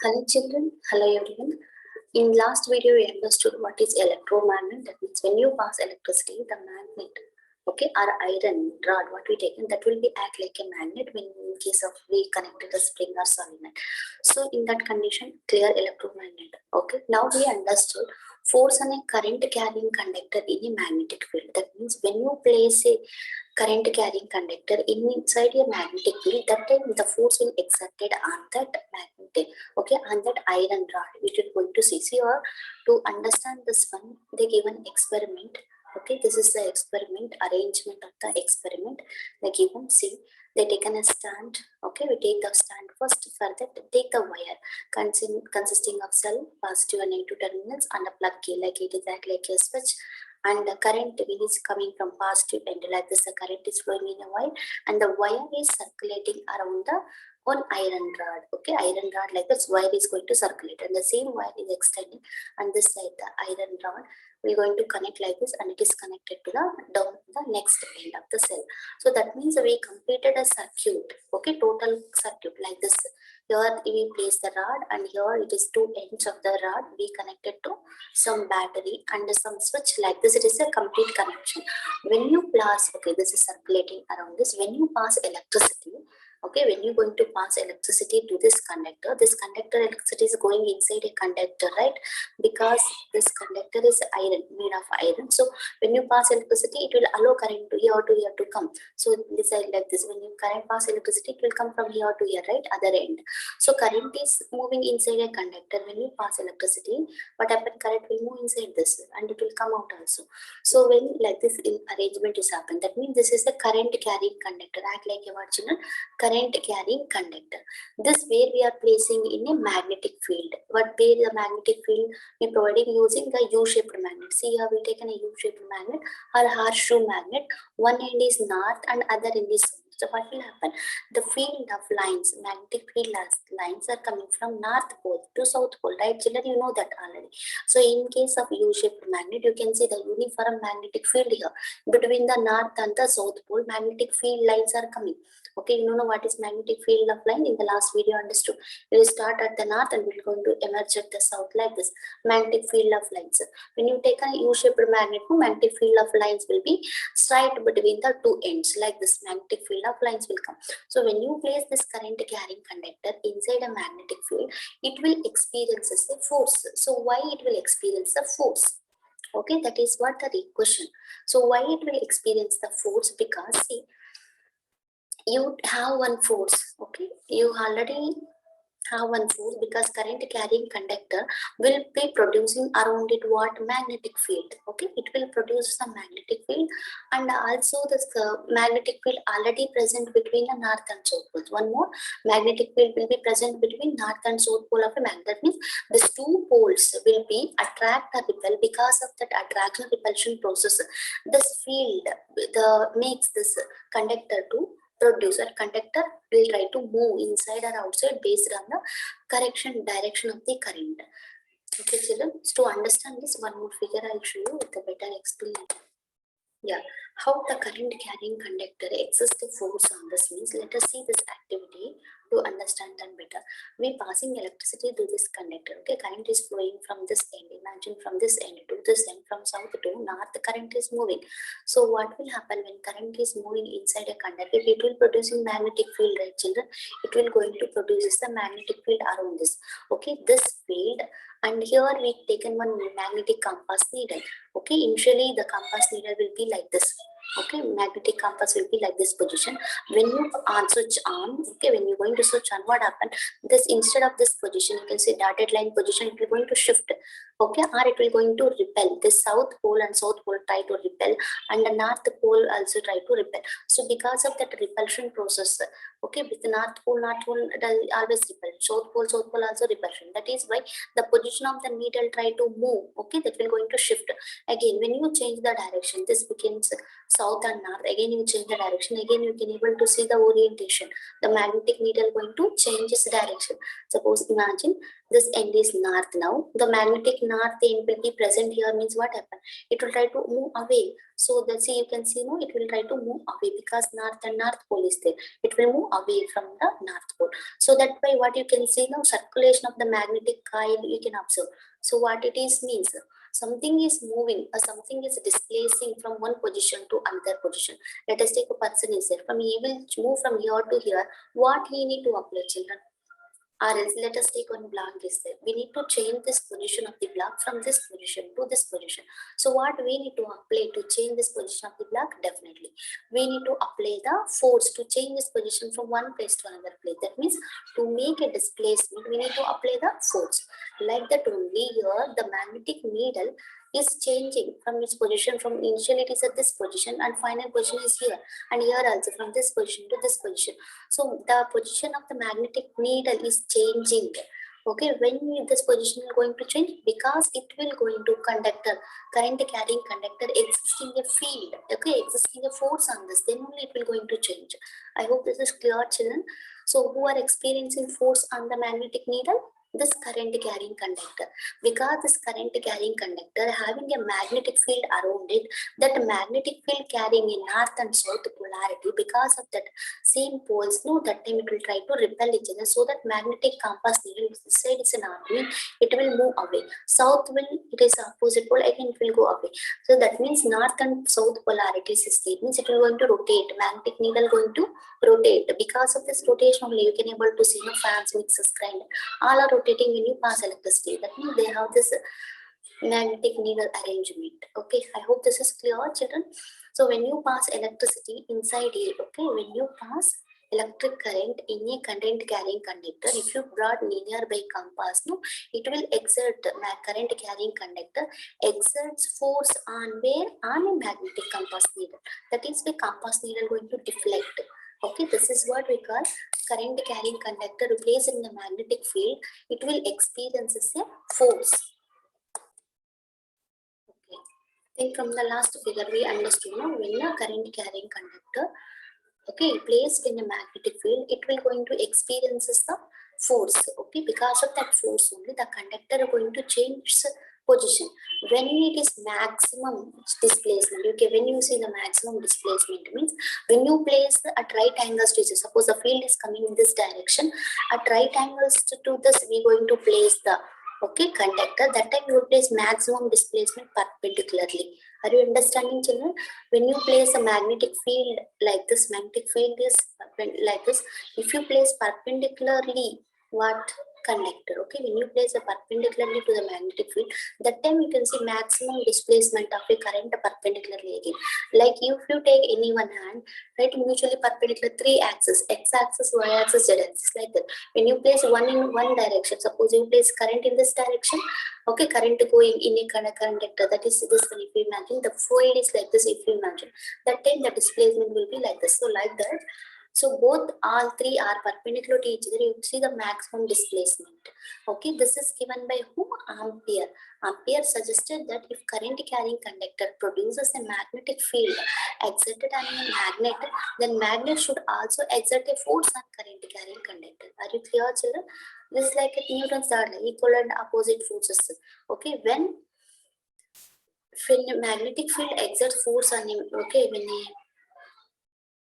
Hello children, hello everyone. In last video we understood what is electromagnet. That means when you pass electricity, the magnet, okay, or iron rod, what we taken, that will be act like a magnet when in case of we connected a spring or solenoid. So in that condition, clear electromagnet. Okay, now we understood force and a current carrying conductor in a magnetic field. That means when you place a current carrying conductor inside a magnetic field, that time the force will exerted on that magnet, okay, on that iron rod, which is going to see. Or to understand this one, they give an experiment. Okay, this is the experiment, arrangement of the experiment. They given, see, they taken a stand. Okay, we take the stand first. For that, take the wire consisting of cell, positive and negative terminals, and a plug key, like it is act like a switch. And the current is coming from positive end, like this the current is flowing in a wire, and the wire is circulating around the one iron rod. Okay, iron rod, like this wire is going to circulate, and the same wire is extending, and this side the iron rod we're going to connect like this, and it is connected to the down the next end of the cell. So that means we completed a circuit. Okay, total circuit like this. Here we place the rod, and here it is two ends of the rod we connected to some battery and some switch, like this. It is a complete connection. When you pass, okay, this is circulating around this. When you pass electricity, okay, when you're going to pass electricity to this conductor electricity is going inside a conductor, right? Because this conductor is iron, made of iron. So when you pass electricity, it will allow current to here to come. So this is like this. When you current pass electricity, it will come from here to here, right? Other end. So current is moving inside a conductor. When you pass electricity, what happen? Current will move inside this, and it will come out also. So when like this arrangement is happened, that means this is a current carrying conductor. Act like a what, children? Current carrying conductor. This where we are placing in a magnetic field. What where the magnetic field we providing using the U-shaped magnet. See here we taken a U-shaped magnet or horseshoe magnet. One end is north and other end is south. So what will happen? The field of lines, magnetic field lines are coming from north pole to south pole, right? Children, you know that already. So in case of U-shaped magnet, you can see the uniform magnetic field here. Between the north and the south pole, magnetic field lines are coming. Okay, you know what is magnetic field of line? In the last video understood. We will start at the north and we're going to emerge at the south, like this. Magnetic field of lines. When you take a U-shaped magnet, magnetic field of lines will be straight between the two ends, like this. Magnetic field of lines will come. So when you place this current carrying conductor inside a magnetic field, it will experience a force. So why it will experience a force? Okay, that is what the question. So why it will experience the force? Because see, you have one force. Okay, you already have one force, because current carrying conductor will be producing around it what? Magnetic field. Okay, it will produce some magnetic field, and also this magnetic field already present between the north and south poles. One more, magnetic field will be present between north and south pole of a magnet. That means these two poles will be attract or repel. Because of that attraction repulsion process, this field makes this conductor to producer conductor will try to move inside or outside based on the direction of the current. Okay, children. So to understand this, one more figure I'll show you with a better explanation. Yeah, how the current carrying conductor exerts the force on this means. Let us see this activity to understand them better. We passing electricity to this conductor. Okay, current is flowing from this end. Imagine from this end to this end, from south to north, the current is moving. So what will happen when current is moving inside a conductor? It will producing magnetic field, right, children? It will going to produce the magnetic field around this. Okay, this field, and here we taken one magnetic compass needle. Okay, initially the compass needle will be like this. Okay, magnetic compass will be like this position. When you switch on, okay, when you're going to switch on, what happened? This, instead of this position, you can say dotted line position, it will going to shift. Okay, or it will going to repel. This south pole and south pole try to repel, and the north pole also try to repel. So because of that repulsion process, okay, with the north pole does always repel. South pole also repulsion. That is why the position of the needle try to move. Okay, that will going to shift. Again, when you change the direction, this becomes south and north. Again, you change the direction. Again, you can able to see the orientation. The magnetic needle going to change its direction. Suppose imagine This end is north now. The magnetic north end will be present here, means what happened? It will try to move away. So that's see, you can see, no, it will try to move away because north and north pole is there. It will move away from the north pole. So that way what you can see now, circulation of the magnetic coil you can observe. So what it is means, something is moving or something is displacing from one position to another position. Let us take a person is there. From he will move from here to here. What he need to apply, children? Or else let us take one block is there. We need to change this position of the block from this position to this position. So what we need to apply to change this position of the block? Definitely we need to apply the force to change this position from one place to another place. That means to make a displacement we need to apply the force. Like that only here the magnetic needle is changing from its position. From initially it is at this position and final position is here, and here also from this position to this position. So the position of the magnetic needle is changing. Okay, when this position is going to change, because it will going to conductor, current carrying conductor existing a field, okay, existing a force on this, then only it will going to change. I hope this is clear, children. So who are experiencing force on the magnetic needle? This current carrying conductor. Because this current carrying conductor having a magnetic field around it, that magnetic field carrying in north and south polarity, because of that same poles, no, that time it will try to repel each other. So that magnetic compass needle, this side is an arc, it will move away. South will, it is opposite pole, again it will go away. So that means north and south polarities is there, means it will going to rotate. Magnetic needle going to rotate. Because of this rotation only you can able to see no fans, mixers, grinder, all are rotating when you pass electricity. That means they have this magnetic needle arrangement. Okay, I hope this is clear, children. So when you pass electricity inside here, okay, when you pass electric current in a current carrying conductor, if you brought linear by compass, no, it will exert current carrying conductor exerts force on where? On a magnetic compass needle. That is the compass needle going to deflect. Okay, this is what we call current carrying conductor placed in the magnetic field. It will experience a force. Okay, then from the last figure we understood, no, when a current carrying conductor, okay, placed in a magnetic field, it will going to experience the force. Okay, because of that force only the conductor are going to change position. When it is maximum displacement, okay, when you see the maximum displacement means when you place at right angles to, suppose the field is coming in this direction, at right angles to this we going to place the, okay, conductor. That time you will place maximum displacement perpendicularly. Are you understanding, children? When you place a magnetic field like this, magnetic field is like this. If you place perpendicularly, what? Conductor. Okay, when you place a perpendicularly to the magnetic field, that time you can see maximum displacement of a current perpendicularly again. Like if you take any one hand, right, mutually perpendicular three axes, x axis, y axis, z axis, like that. When you place one in one direction, suppose you place current in this direction, okay, current going in a conductor, that is this one. If you imagine the field is like this, if you imagine that time the displacement will be like this. So like that. So both all three are perpendicular to each other. You see the maximum displacement. Okay, this is given by whom? Ampere. Ampere suggested that if current carrying conductor produces a magnetic field exerted on a magnet, then magnet should also exert a force on current carrying conductor. Are you clear, children? This is like a Newton's third law, equal and opposite forces. Okay, when magnetic field exerts force on him, okay, when a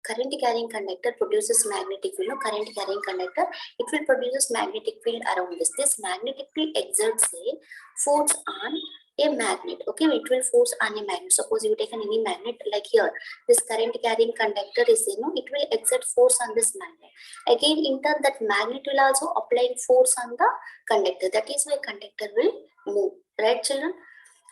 current carrying conductor produces magnetic field, no, current carrying conductor, it will produce magnetic field around this. This magnetic field exerts a force on a magnet. Okay, it will force on a magnet. Suppose you take any magnet like here, this current carrying conductor is, you know, it will exert force on this magnet. Again, in turn, that magnet will also apply force on the conductor. That is why conductor will move. Right, children?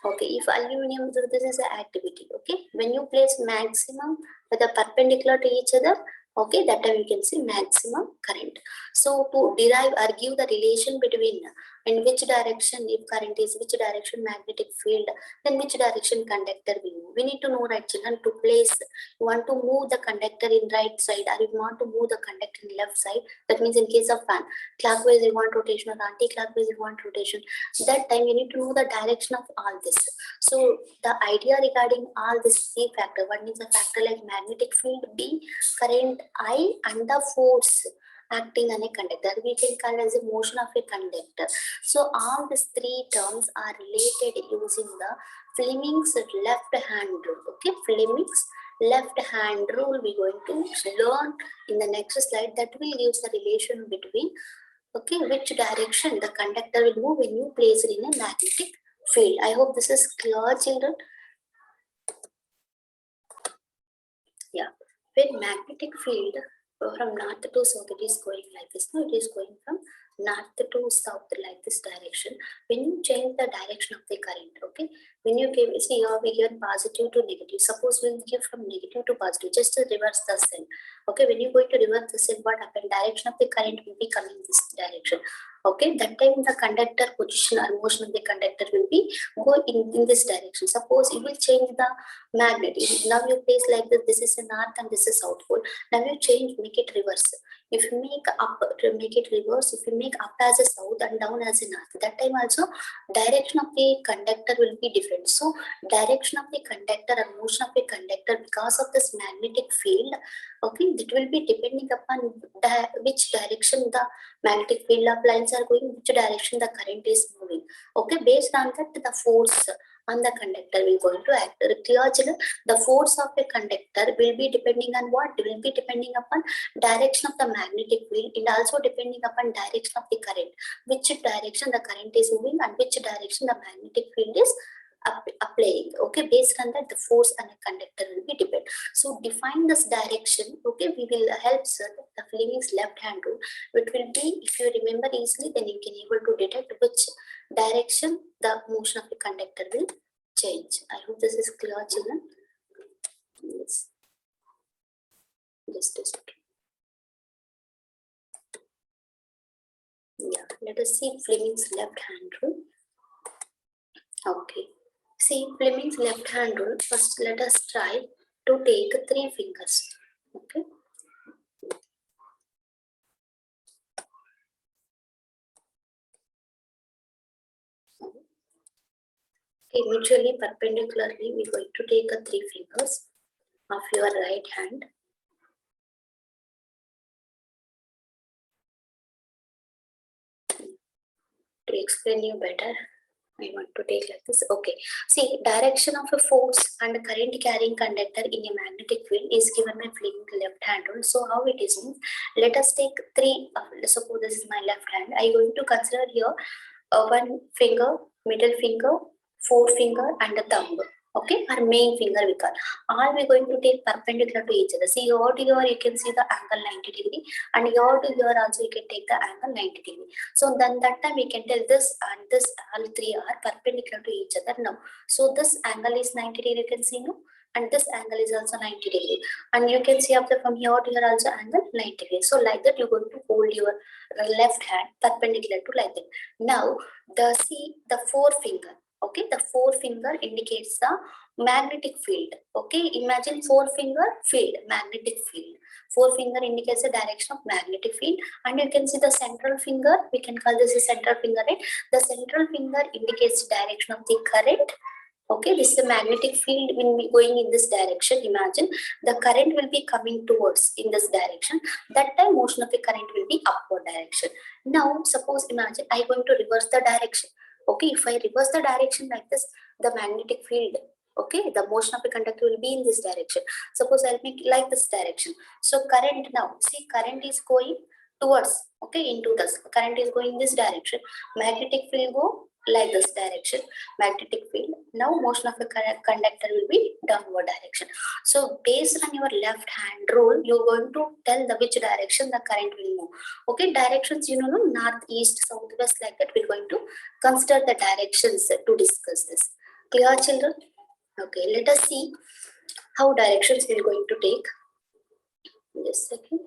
Okay, if aluminum, so this is an activity. Okay, when you place maximum whether perpendicular to each other, okay, that time you can see maximum current. So to derive or give the relation between in which direction, if current is which direction magnetic field, then which direction conductor will move. We need to know, right, children, to place. You want to move the conductor in right side, or you want to move the conductor in left side. That means in case of fan, clockwise you want rotation or anti-clockwise you want rotation. That time you need to know the direction of all this. So the idea regarding all this three factor, one is a factor like magnetic field, B, current I, and the force. acting on a conductor. We can call as a motion of a conductor. So all these three terms are related using the Fleming's left hand rule. Okay, Fleming's left hand rule we going to learn in the next slide. That will give the relation between, okay, which direction the conductor will move when you place it in a magnetic field. I hope this is clear, children. Yeah, when magnetic field from north to south, it is going like this. No, it is going from north to south like this direction. When you change the direction of the current, okay, when you give, see here we give positive to negative. Suppose we'll give from negative to positive, just to reverse the cell. Okay, when you're going to reverse the cell, what happened? Direction of the current will be coming this direction. Okay, that time the conductor position or motion of the conductor will be go in this direction. Suppose it will change the magnet. Now you place like this. This is a north and this is south pole. Now you change, make it reverse. If you make up to make it reverse, if you make up as a south and down as a north, that time also direction of the conductor will be different. So direction of the conductor and motion of the conductor, because of this magnetic field, okay, that will be depending upon which direction the magnetic field of lines are going, which direction the current is moving. Okay, based on that, the force on the conductor will going to act. Clear, children? The force of a conductor will be depending on what? Will be depending upon direction of the magnetic field and also depending upon direction of the current. Which direction the current is moving and which direction the magnetic field is applying. Okay, based on that, the force on a conductor will be depend. So define this direction. Okay, we will help sir the Fleming's left hand rule. It will be, if you remember easily, then you can able to detect which direction the motion of the conductor will change. I hope this is clear, children. Yes. Just a second. Yeah, let us see Fleming's left hand rule. Okay. See Fleming's left hand rule. First, let us try to take 3 fingers. Okay. Okay, mutually perpendicularly, we're going to take 3 fingers of your right hand. To explain you better, I want to take like this. Okay, see, direction of a force and current carrying conductor in a magnetic field is given by Fleming's left hand rule. So how it is means, let us take 3. Suppose this is my left hand. I am going to consider here 1 finger, middle finger, 4-finger, and a thumb. Okay, our main finger we call. All we're going to take perpendicular to each other. See, here to here you can see the angle 90 degree, and here to here also you can take the angle 90 degree. So then that time we can tell this and this, all 3 are perpendicular to each other now. So this angle is 90 degree, you can see now, and this angle is also 90 degree. And you can see up there from here to here also angle 90 degree. So like that you're going to hold your left hand perpendicular to like that. Now the 4-finger. Okay, the 4-finger indicates the magnetic field. Okay, imagine 4-finger field, magnetic field. 4-finger indicates the direction of magnetic field, and you can see the central finger. We can call this a central finger, right? The central finger indicates direction of the current. Okay, this is the magnetic field when we going in this direction. Imagine the current will be coming towards in this direction. That time motion of the current will be upward direction. Now suppose imagine I going to reverse the direction. Okay, if I reverse the direction like this, the magnetic field, okay, the motion of the conductor will be in this direction. Suppose I'll make like this direction. So current now, see, current is going towards, okay, into this. Current is going this direction. Magnetic field go like this direction, magnetic field. Now motion of the conductor will be downward direction. So based on your left hand rule, you're going to tell the which direction the current will move. Okay, directions, you know, north, east, south, west, like that. We're going to consider the directions to discuss this. Clear, children? Okay, let us see how directions we're going to take. Just a second.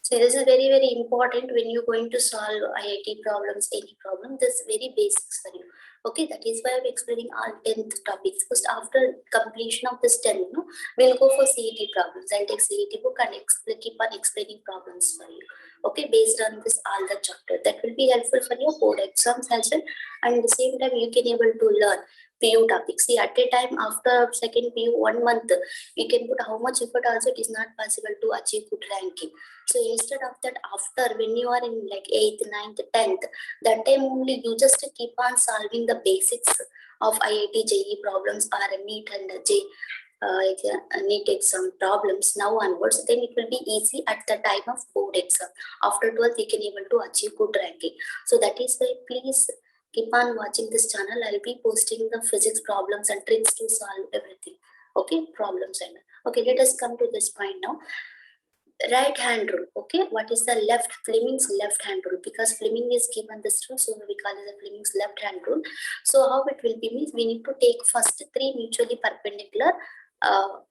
So this is very, very important when you're going to solve IIT problems, any problem. This is very basics for you. Okay, that is why I'm explaining all 10th topics. First, after completion of this 10, we'll go for CET problems. I'll take CET book and keep on explaining problems for you. Okay, based on this all the chapter. That will be helpful for your board exams as well. And at the same time, you can able to learn PU topics. See, at a time after second PU 1 month, you can put how much effort also. It is not possible to achieve good ranking. So instead of that, after when you are in like 8th, 9th, 10th, that time only you just keep on solving the basics of IIT JEE problems or NEET and NEET exam problems now onwards, then it will be easy at the time of board exam. After 12th, you can able to achieve good ranking. So that is why please keep on watching this channel. I'll be posting the physics problems and tricks to solve everything. Okay, problems and okay, let us come to this point now. Right hand rule. Okay, what is the Fleming's left hand rule? Because Fleming is given this rule, so we call it the Fleming's left hand rule. So how it will be means we need to take first 3 mutually perpendicular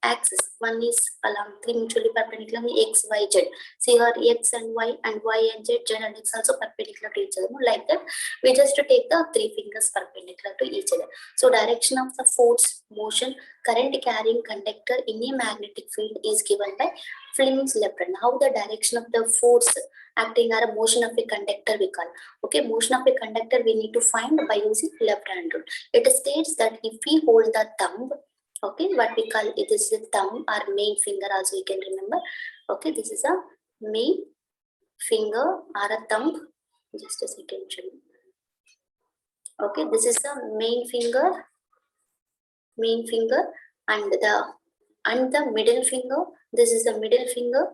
axis. One is along 3 mutually perpendicular x, y, z. See here x and y and z and x also perpendicular to each other. Like that, we just to take the 3 fingers perpendicular to each other. So direction of the force, motion, current carrying conductor in a magnetic field is given by Fleming's left hand. How the direction of the force acting or a motion of a conductor we call. Okay, motion of a conductor we need to find by using left hand rule. It states that if we hold the thumb, okay, what we call it is the thumb or main finger also you can remember. Okay, this is a main finger or a thumb. Just a second. Okay, this is the main finger and the middle finger. This is the middle finger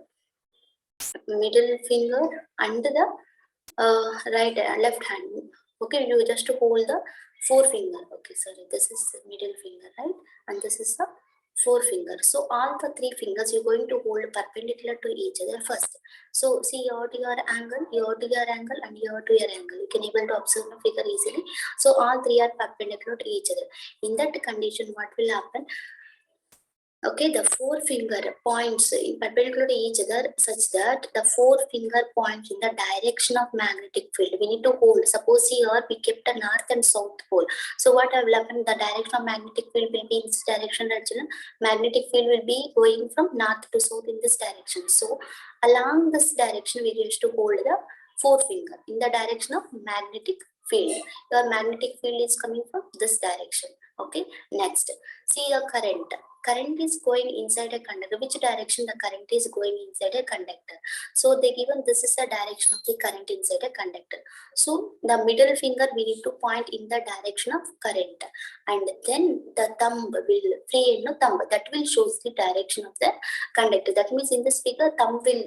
and the left hand. Okay, you just hold the forefinger. Okay, sorry, this is the middle finger, right? And this is the forefinger. So all the 3 fingers you're going to hold perpendicular to each other first. So see here to your angle, here to your angle, and here to your angle. You can able to observe the figure easily. So all 3 are perpendicular to each other. In that condition, what will happen? Okay, the forefinger points perpendicular to each other such that the forefinger points in the direction of magnetic field. We need to hold. Suppose here we kept a north and south pole. So what will happen? The direction of magnetic field will be in this direction, right, children? Magnetic field will be going from north to south in this direction. So along this direction, we used to hold the forefinger in the direction of magnetic field. Your magnetic field is coming from this direction. Okay, next, see the current. Current is going inside a conductor. Which direction the current is going inside a conductor? So they given this is the direction of the current inside a conductor. So the middle finger we need to point in the direction of current, and then the thumb will free thumb that will shows the direction of the conductor. That means in this figure thumb will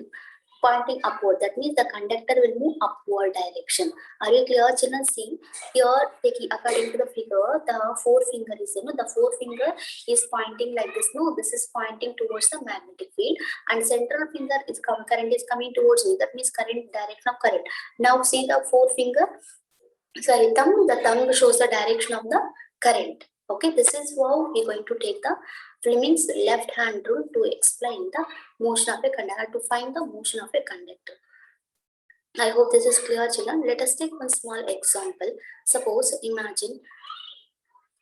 pointing upward. That means the conductor will move upward direction. Are you clear, children? See here, taking according to the figure, the forefinger is the forefinger is pointing like this. No, this is pointing towards the magnetic field, and central finger is current is coming towards me. That means current direction of current. Now see the forefinger. Sorry, thumb. The thumb shows the direction of the current. Okay, this is how we're going to take the Fleming's left hand rule to explain the motion of a conductor, to find the motion of a conductor. I hope this is clear, children. Let us take one small example. Suppose, imagine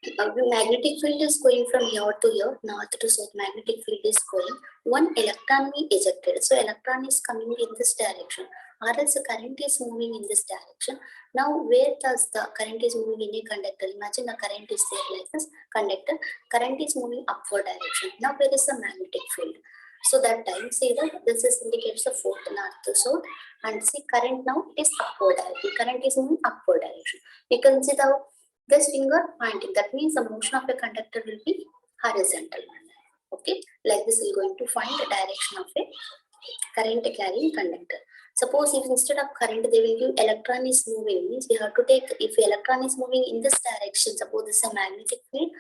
the magnetic field is going from here to here, north to south. Magnetic field is going. One electron we ejected. So electron is coming in this direction, or else the current is moving in this direction. Now, where does the current is moving in a conductor? Imagine the current is there like this conductor. Current is moving upward direction. Now, where is the magnetic field? So that time, see that this is indicates the fourth north to south, and see current now it is upward direction. Current is moving upward direction. You can see the this finger pointing. That means the motion of a conductor will be horizontal. Okay, like this we are going to find the direction of a current carrying conductor. Suppose if instead of current they will give electron is moving, means we have to take if electron is moving in this direction, suppose this is a magnetic field.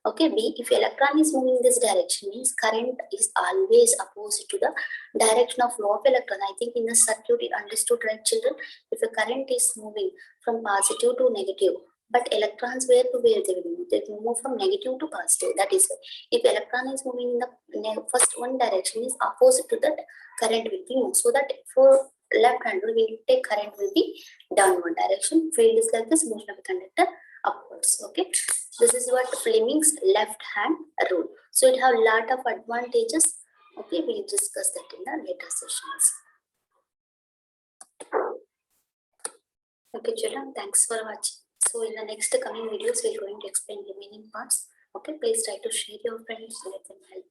Okay, B, if electron is moving in this direction, means current is always opposite to the direction of flow of electron. I think in the circuit it understood, right, children? If a current is moving from positive to negative, but electrons where to where they will move? They will move from negative to positive. That is why if electron is moving in the first one direction, is opposite to that, current will be moved. So that for left hand we need to take current will be downward direction. Field is like this, motion of the conductor upwards. Okay, this is what Fleming's left hand rule. So it have a lot of advantages. Okay, we'll discuss that in the later sessions. Okay, children, thanks for watching. So in the next coming videos, we're going to explain remaining parts. Okay, please try to share your friends, let them help.